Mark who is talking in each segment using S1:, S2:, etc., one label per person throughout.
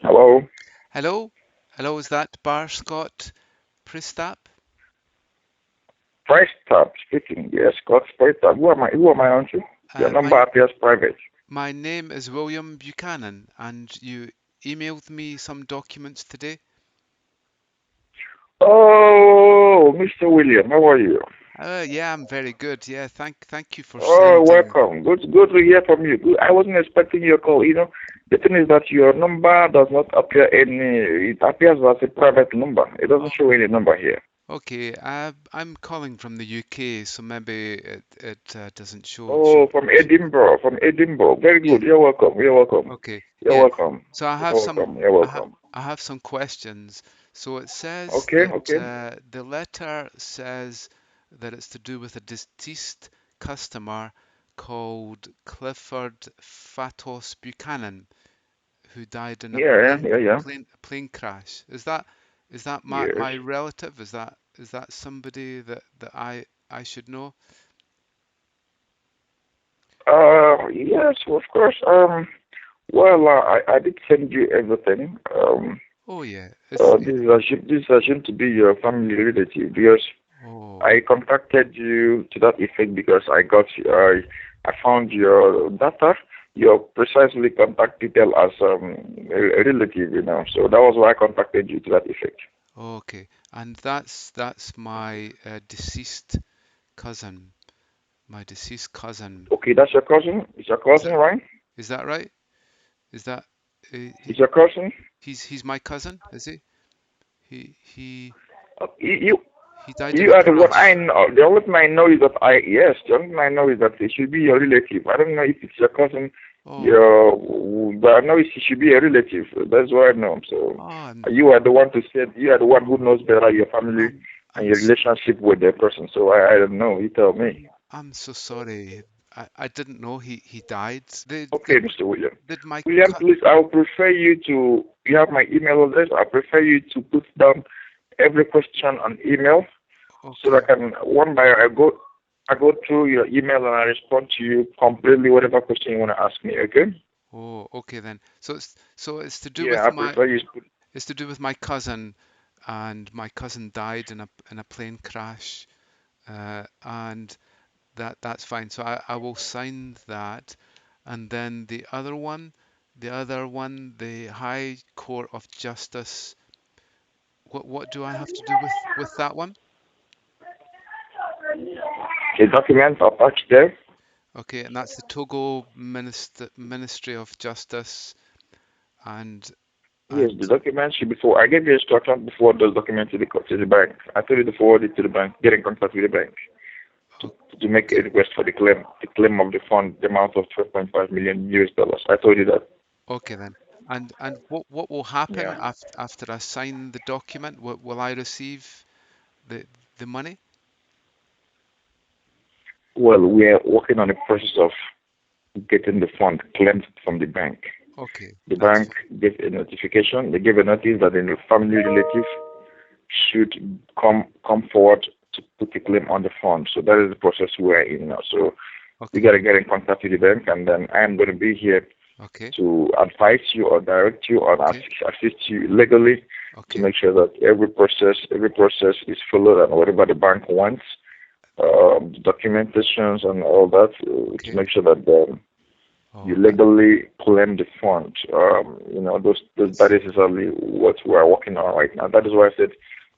S1: Hello,
S2: Hello? Hello, is that Bar Scott Pristap?
S1: Price Tab speaking. Yes, Scott Price Tab. Who am I on to? Your
S2: Uh,
S1: number
S2: my
S1: appears private.
S2: my name is William Buchanan, and you emailed me some documents today.
S1: Oh, Mr. William, how are you?
S2: Yeah, I'm very good. Yeah, thank you for
S1: Oh,
S2: sending.
S1: welcome. Good to hear from you. Good. I wasn't expecting your call. The thing is that your number does not appear any. It appears as a private number. It doesn't show
S2: Oh,
S1: any number here.
S2: okay. I'm calling from the UK, so maybe it doesn't show.
S1: Oh, from Edinburgh. From Edinburgh. Very
S2: Yeah.
S1: good. You're welcome. You're welcome.
S2: Okay.
S1: You're
S2: Yeah.
S1: welcome.
S2: So I have
S1: You're
S2: some
S1: welcome. You're
S2: I have
S1: welcome.
S2: I have some questions. So it says
S1: Okay.
S2: that
S1: Okay.
S2: the letter says that it's to do with a deceased customer called Clifford Fatos Buchanan who died in a
S1: Yeah. Yeah. Yeah. Yeah.
S2: plane crash. Is that
S1: Yes.
S2: my relative? Is that somebody that I should know?
S1: Yes, of course. I did send you everything.
S2: Oh yeah.
S1: This is assumed to be your family relative because
S2: Oh.
S1: I contacted you to that effect because I found your data, your precisely contact detail as a relative, So that was why I contacted you to that effect.
S2: Okay. And that's my deceased cousin. My deceased cousin.
S1: Okay, that's your cousin. It's your
S2: Is
S1: cousin,
S2: that
S1: right?
S2: is that right? Is that
S1: It's your cousin.
S2: he's my cousin, is he? He he
S1: You,
S2: he
S1: you
S2: he died in
S1: You
S2: a
S1: are the one I
S2: crash.
S1: know. The only thing I know is that the only thing I know is that it should be your relative. I don't know if it's your cousin,
S2: Oh,
S1: but I know it should be a relative. That's what I know. So
S2: oh,
S1: you are the one to say, you are the one who knows better your family
S2: I'm
S1: and
S2: I'm
S1: your
S2: s-
S1: relationship with the person. So I don't know. You tell me.
S2: I'm so sorry. I didn't know he died.
S1: Okay, Mr. William.
S2: Did my
S1: William,
S2: cu
S1: please, I would prefer you to, you have my email address. I prefer you to put down every question on email so that
S2: Okay.
S1: I can one by I go through your email and I respond to you completely whatever question you want to ask me. Okay?
S2: Oh, okay then. So it's to do
S1: Yeah,
S2: with
S1: I
S2: my
S1: prefer you.
S2: it's to do with my cousin, and my cousin died in a plane crash. And that's fine. So I will sign that. And then the other one, the High Court of Justice. What do I have to do with that one?
S1: The document attached there.
S2: Okay, and that's the Togo Ministry of Justice, and
S1: Yes,
S2: and
S1: the document should be for. I gave you instruction before those documents to the bank. I told you to forward it to the bank. Get in contact with the bank to make a
S2: okay,
S1: request for the claim of the fund, the amount of 12.5 million US dollars. I told you that.
S2: okay then. And what will happen
S1: Yeah.
S2: after I sign the document? Will I receive the money?
S1: Well, we are working on the process of getting the fund claimed from the bank.
S2: Okay,
S1: The
S2: that's
S1: bank
S2: fine.
S1: gave a notification. They gave a notice that the family relative should come forward to put a claim on the fund. So that is the process we're in now. So we
S2: Okay,
S1: gotta get in contact with the bank, and then I am going to be here
S2: okay,
S1: to advise you or direct you or
S2: okay,
S1: assist you legally to
S2: okay,
S1: make sure that every process is followed and whatever the bank wants, documentations and all that, to
S2: okay.
S1: make sure that you
S2: Oh,
S1: legally claim the fund. That
S2: that's
S1: is exactly what we are working on right now. That is why I said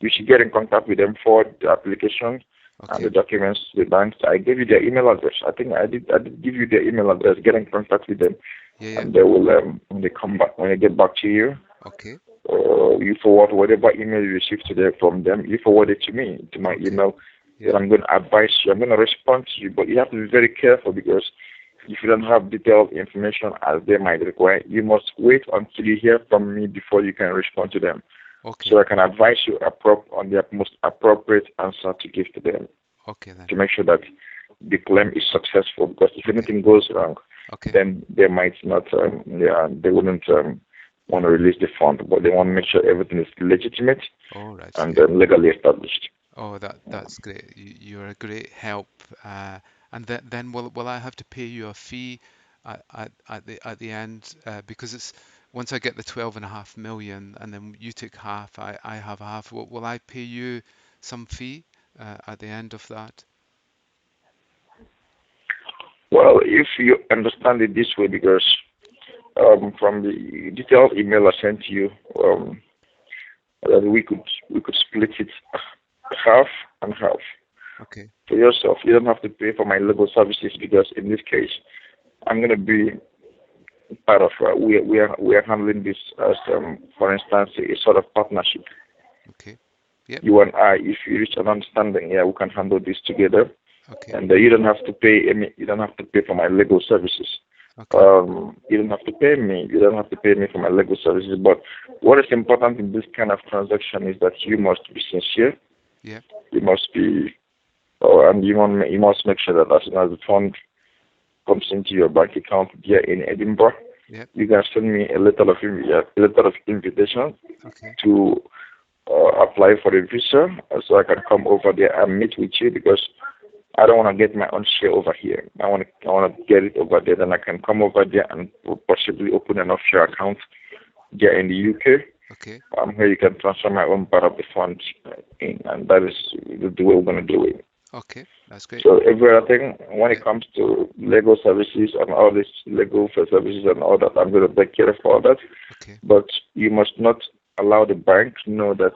S1: you should get in contact with them for the application and the
S2: okay.
S1: documents to the banks. I gave you their email address. I think I did give you their email address. Get in contact with them,
S2: Yeah, yeah.
S1: and they will when they come back when they get back to you.
S2: Okay,
S1: You forward whatever email you receive today from them. You forward it to me to my
S2: okay.
S1: email. Then
S2: Yeah,
S1: I'm going to advise you. I'm going to respond to you, but you have to be very careful because if you don't have detailed information as they might require, you must wait until you hear from me before you can respond to them. So
S2: okay,
S1: I can advise you on the most appropriate answer to give to them
S2: okay then.
S1: to make sure that the claim is successful. Because if
S2: Okay,
S1: anything goes wrong,
S2: okay.
S1: then they might not, they wouldn't want to release the fund, but they want to make sure everything is legitimate
S2: All right,
S1: and
S2: yeah.
S1: legally established.
S2: Oh, that's great. You're a great help. And then will I have to pay you a fee at the end because it's once I get the 12.5 million, and then you take half, I have half. Will I pay you some fee at the end of that?
S1: Well, if you understand it this way, because from the detailed email I sent you, that we could split it half and half.
S2: Okay.
S1: For yourself, you don't have to pay for my legal services because in this case, I'm going to be part of. We are handling this as, for instance, a sort of partnership.
S2: Okay. Yep.
S1: You and I, if you reach an understanding, yeah, we can handle this together,
S2: Okay.
S1: and you don't have to pay any. You don't have to pay for my legal services.
S2: Okay.
S1: You don't have to pay me. You don't have to pay me for my legal services. But what is important in this kind of transaction is that you must be sincere.
S2: Yeah.
S1: You must be, and you must make sure that as soon as the fund comes into your bank account here in Edinburgh,
S2: Yeah.
S1: you can send me a letter of invitation
S2: Okay.
S1: to apply for a visa, so I can come over there and meet with you, because I don't want to get my own share over here. I want to get it over there. Then I can come over there and possibly open an offshore account here in the UK.
S2: Okay.
S1: Here you can transfer my own part of the funds in, and that is the way we're going to do it.
S2: Okay. That's great.
S1: So everything, when
S2: Yeah.
S1: it comes to legal services and all this legal services and all that, I'm going to take care of all that.
S2: Okay.
S1: But you must not allow the bank to know that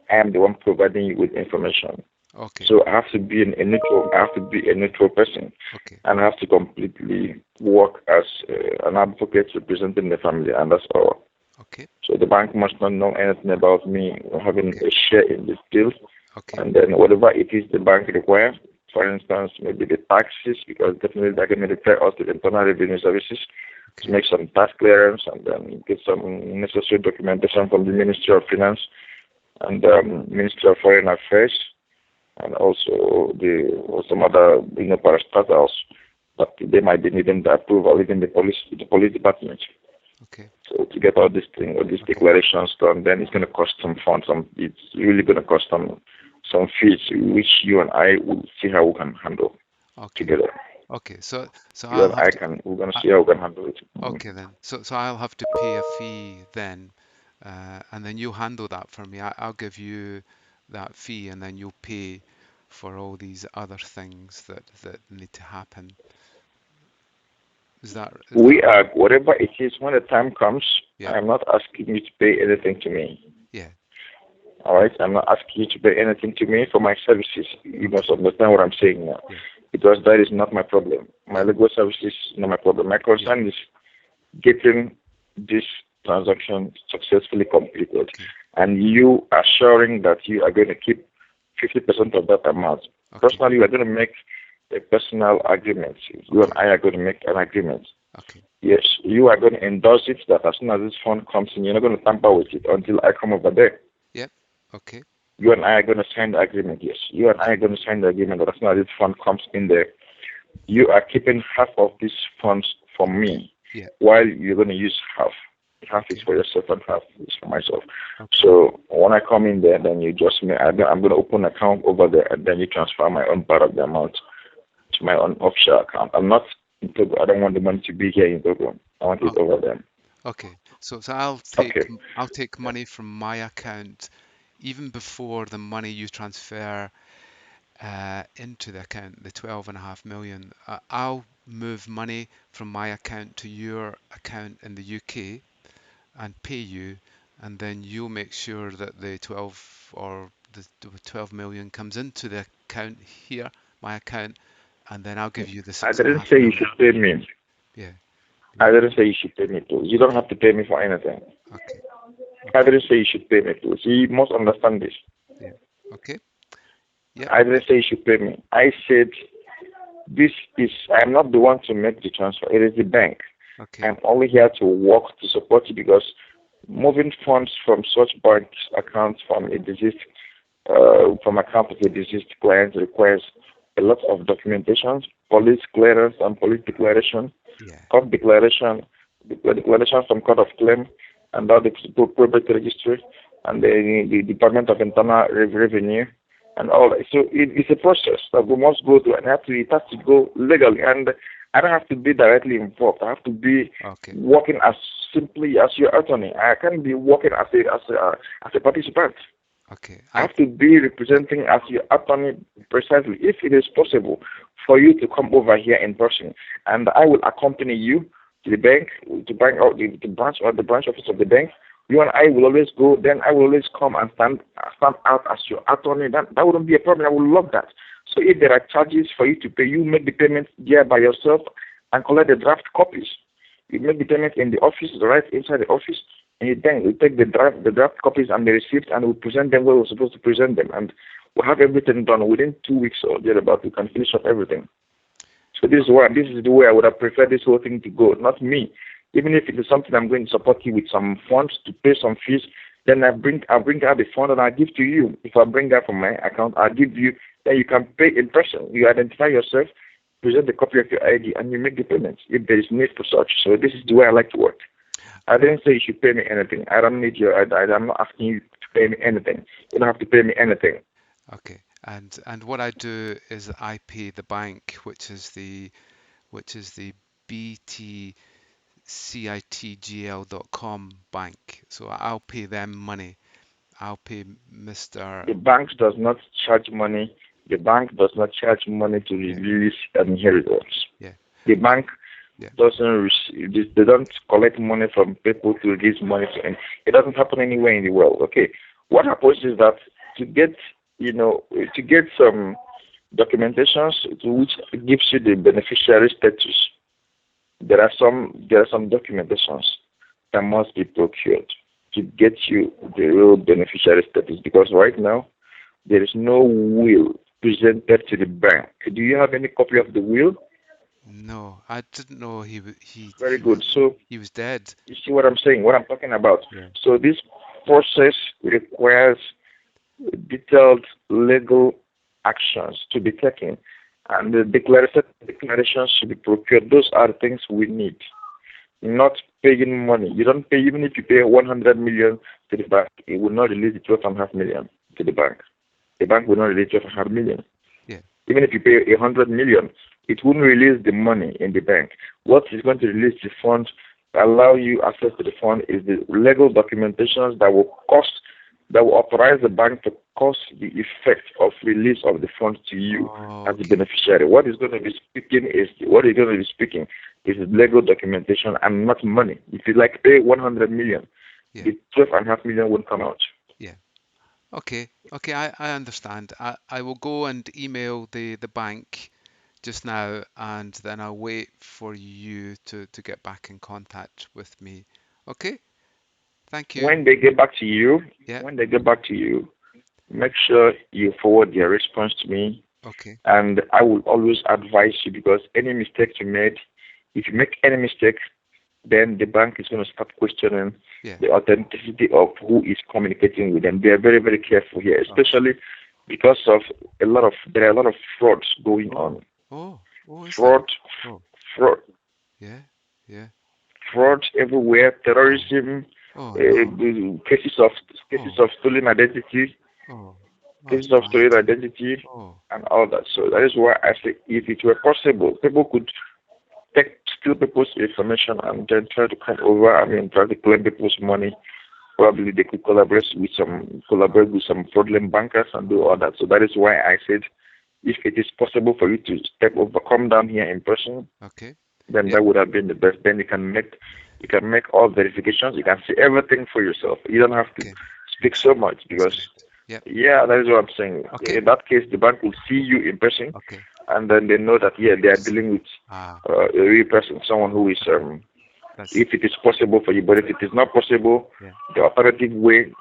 S1: I am the one providing you with information.
S2: Okay.
S1: So I have to be a neutral. I have to be a neutral person,
S2: Okay.
S1: and I have to completely work as an advocate representing the family, and that's all.
S2: Okay.
S1: So the bank must not know anything about me having
S2: Okay.
S1: a share in this deal,
S2: Okay.
S1: and then whatever it is the bank requires, for instance, maybe the taxes, because definitely they're going to require us to the Internal Revenue Services to
S2: Okay.
S1: make some tax clearance and then get some necessary documentation from the Ministry of Finance and Ministry of Foreign Affairs, and also some other parastatals, but they might be needing the approval, even the police department.
S2: Okay.
S1: So to get all these
S2: Okay.
S1: declarations done, then it's going to cost some funds. It's really going to cost some fees, which you and I will see how we can handle
S2: Okay.
S1: together.
S2: Okay. So
S1: You
S2: I'll
S1: and
S2: have
S1: I
S2: to.
S1: we're going to
S2: I,
S1: see how we can handle it.
S2: okay then. So I'll have to pay a fee then, and then you'll handle that for me. I'll give you that fee, and then you'll pay for all these other things that need to happen. Is that
S1: We
S2: right?
S1: are, whatever it is, when the time comes,
S2: Yeah.
S1: I'm not asking you to pay anything to me.
S2: Yeah.
S1: All right? I'm not asking you to pay anything to me for my services. You
S2: Okay.
S1: must understand what I'm saying now.
S2: Yeah.
S1: Because that is not my problem. My
S2: Yeah.
S1: legal services is not my problem. My
S2: Yeah.
S1: concern is getting this transaction successfully completed,
S2: Okay.
S1: and you assuring that you are going to keep 50% of that amount.
S2: Okay.
S1: Personally, we are going to make a personal agreement. You and
S2: Okay.
S1: I are going to make an agreement.
S2: Okay.
S1: Yes, you are going to endorse it that as soon as this fund comes in, you're not going to tamper with it until I come over there.
S2: Yep. Okay.
S1: You and I are going to sign the agreement. Yes, you and I
S2: Yeah.
S1: are going to sign the agreement that as soon as this fund comes in there, you are keeping half of these funds for
S2: Okay.
S1: me,
S2: Yeah.
S1: while you're going to use half. Half is
S2: Okay.
S1: for yourself and half is for myself.
S2: Okay.
S1: So when I come in there, then you just I'm going to open an account over there, and then you transfer my own part of the amount to my own offshore account. I'm not in Togo. I don't want the money to be here in Togo. I want it
S2: Okay.
S1: over there.
S2: Okay. So I'll
S1: Okay.
S2: take money from my account even before the money you transfer into the account, the 12.5 million. I'll move money from my account to your account in the UK and pay you, and then you'll make sure that the 12 million comes into the account here, my account, and then I'll give you the
S1: I
S2: six and a
S1: didn't
S2: half
S1: say you
S2: million.
S1: should pay me.
S2: Yeah.
S1: I
S2: Yeah.
S1: didn't say you should pay me too. You don't
S2: Okay.
S1: have to pay me for anything.
S2: Okay.
S1: I
S2: Okay.
S1: didn't say you should pay me too. So you must understand this.
S2: Yeah. Okay. Yep.
S1: I didn't say you should pay me. I said I'm not the one to make the transfer. It is the bank.
S2: Okay.
S1: I'm only here to work to support you, because moving funds from such bank accounts from account of a deceased client requires a lot of documentation, police clearance and police declaration,
S2: Yeah.
S1: court declaration, declaration from court of claim, and all the probate registry, and the Department of Internal Revenue, and all that. So it's a process that we must go through, and it has to go legally. And I don't have to be directly involved. I have to be
S2: Okay.
S1: working as simply as your attorney. I can't be working as a participant.
S2: Okay.
S1: I have to be representing as your attorney precisely. If it is possible for you to come over here in person, and I will accompany you to the bank, to bring out the branch or the branch office of the bank. You and I will always go. Then I will always come and stand out as your attorney. That wouldn't be a problem. I would love that. So if there are charges for you to pay, you make the payment there by yourself and collect the draft copies. You make the payment in the office, right inside the office, and you take the draft copies and the receipts, and we present them where we're supposed to present them, and we'll have everything done within 2 weeks or thereabout. We can finish up everything. So this is the way I would have preferred this whole thing to go, not me. Even if it is something I'm going to support you with some funds to pay some fees, then I bring out the fund and I give to you. If I bring that from my account, I give you. Then you can pay in person. You identify yourself, present the copy of your ID, and you make the payments if there is need for such. So this is the way I like to work. I didn't say you should pay me anything. I don't need your. I'm not asking you to pay me anything. You don't have to pay me anything.
S2: Okay. And what I do is I pay the bank, which is the btcitgl.com bank. So I'll pay them money. I'll pay Mr.
S1: The bank does not charge money. The bank does not charge money to
S2: Yeah,
S1: release inheritance.
S2: yeah,
S1: The
S2: I,
S1: bank
S2: yeah.
S1: doesn't receive. They don't collect money from people to release money to. And it doesn't happen anywhere in the world. Okay, what happens is that to get to get some documentations to which gives you the beneficiary status, there are some documentations that must be procured to get you the real beneficiary status, because right now there is no will presented to the bank. Do you have any copy of the will?
S2: No, I didn't know he wa-
S1: Very good. So
S2: he was dead.
S1: you see what I'm saying, what I'm talking about.
S2: Yeah.
S1: So this process requires detailed legal actions to be taken, and the declarations should be procured. Those are the things we need, not paying money. You don't pay, even if you pay 100 million to the bank, it will not release the 12.5 million to the bank. The bank will not release 12.5 million.
S2: Yeah.
S1: Even if you pay 100 million, it won't release the money in the bank. What is going to release the funds, allow you access to the fund, is the legal documentations that will authorize the bank to cause the effect of release of the funds to you
S2: Oh,
S1: as the
S2: okay.
S1: beneficiary. What is going to be speaking is legal documentation and not money. If you like pay 100 million,
S2: Yeah.
S1: the 12.5 million won't come out.
S2: Yeah. Okay. Okay. I understand. I will go and email the bank just now, and then I'll wait for you to get back in contact with me. Okay? Thank you.
S1: When they get back to you,
S2: Yeah.
S1: when they get back to you, make sure you forward their response to me,
S2: Okay.
S1: and I will always advise you, because any mistake you made, if you make any mistake, then the bank is going to start questioning
S2: Yeah.
S1: the authenticity of who is communicating with them. They are very, very careful here,
S2: Okay.
S1: especially because there are a lot of frauds going
S2: Oh.
S1: on.
S2: Oh. Oh, is there?
S1: Fraud,
S2: Oh.
S1: fraud,
S2: Yeah. Yeah.
S1: fraud everywhere.
S2: Oh.
S1: Terrorism,
S2: Oh no.
S1: uh, cases of cases
S2: Oh.
S1: of stolen identity,
S2: Oh. Oh, it's
S1: cases of
S2: bad.
S1: stolen identity,
S2: Oh.
S1: and all that. So that is why I say, if it were possible, people could steal people's information and then try to come over. I mean, try to claim people's money. Probably they could collaborate with some fraudulent bankers and do all that. So that is why I said, if it is possible for you to step over, come down here in person,
S2: Okay.
S1: then
S2: Yeah.
S1: that would have been the best. Then you can make all verifications. You can see everything for yourself. You don't have to
S2: Okay.
S1: speak so much,
S2: That's
S1: because
S2: great. Yep.
S1: yeah, that is what I'm saying.
S2: Okay.
S1: In that case, the bank will see you in person,
S2: Okay.
S1: and then they know that, yeah, they are dealing with
S2: Ah,
S1: a real person, someone who is
S2: okay. That's
S1: if it is possible for you. But if it is not possible,
S2: yeah.
S1: the alternative way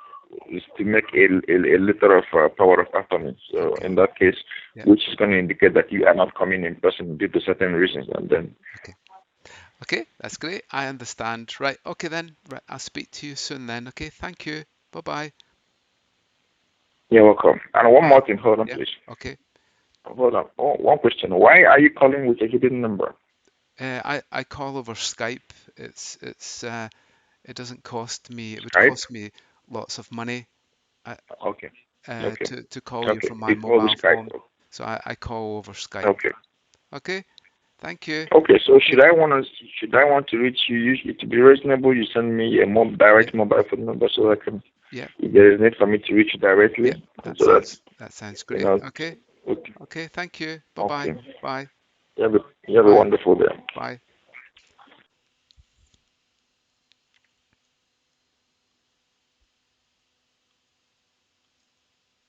S1: is to make a letter of power of attorney. So
S2: Okay.
S1: in that case,
S2: Yeah.
S1: which is going to indicate that you are not coming in person due to certain reasons, and then
S2: Okay. Okay. That's great. I understand. Right. Okay then. Right. I'll speak to you soon then. Okay. Thank you. Bye bye.
S1: you're welcome. And one
S2: Bye.
S1: more thing, hold on,
S2: Yeah.
S1: please.
S2: Okay.
S1: Hold on. Oh, one question. Why are you calling with a hidden number?
S2: I call over Skype. It doesn't cost me. It would
S1: Skype?
S2: cost me lots of money uh,
S1: Okay. Okay.
S2: to call you
S1: Okay.
S2: from my
S1: You call with
S2: mobile
S1: Skype.
S2: phone. So I call over Skype.
S1: Okay.
S2: Okay. Thank you.
S1: Okay, so
S2: Okay.
S1: should I want to reach you, to be reasonable, you send me a more
S2: Yeah.
S1: direct mobile phone number so I can,
S2: Yeah.
S1: if there is need for me to reach you
S2: Yeah.
S1: directly,
S2: That
S1: so that
S2: sounds
S1: you
S2: great.
S1: know.
S2: Okay.
S1: Okay,
S2: Okay. Thank you. Bye-bye.
S1: okay.
S2: Bye.
S1: You have a
S2: Bye.
S1: wonderful day.
S2: Bye.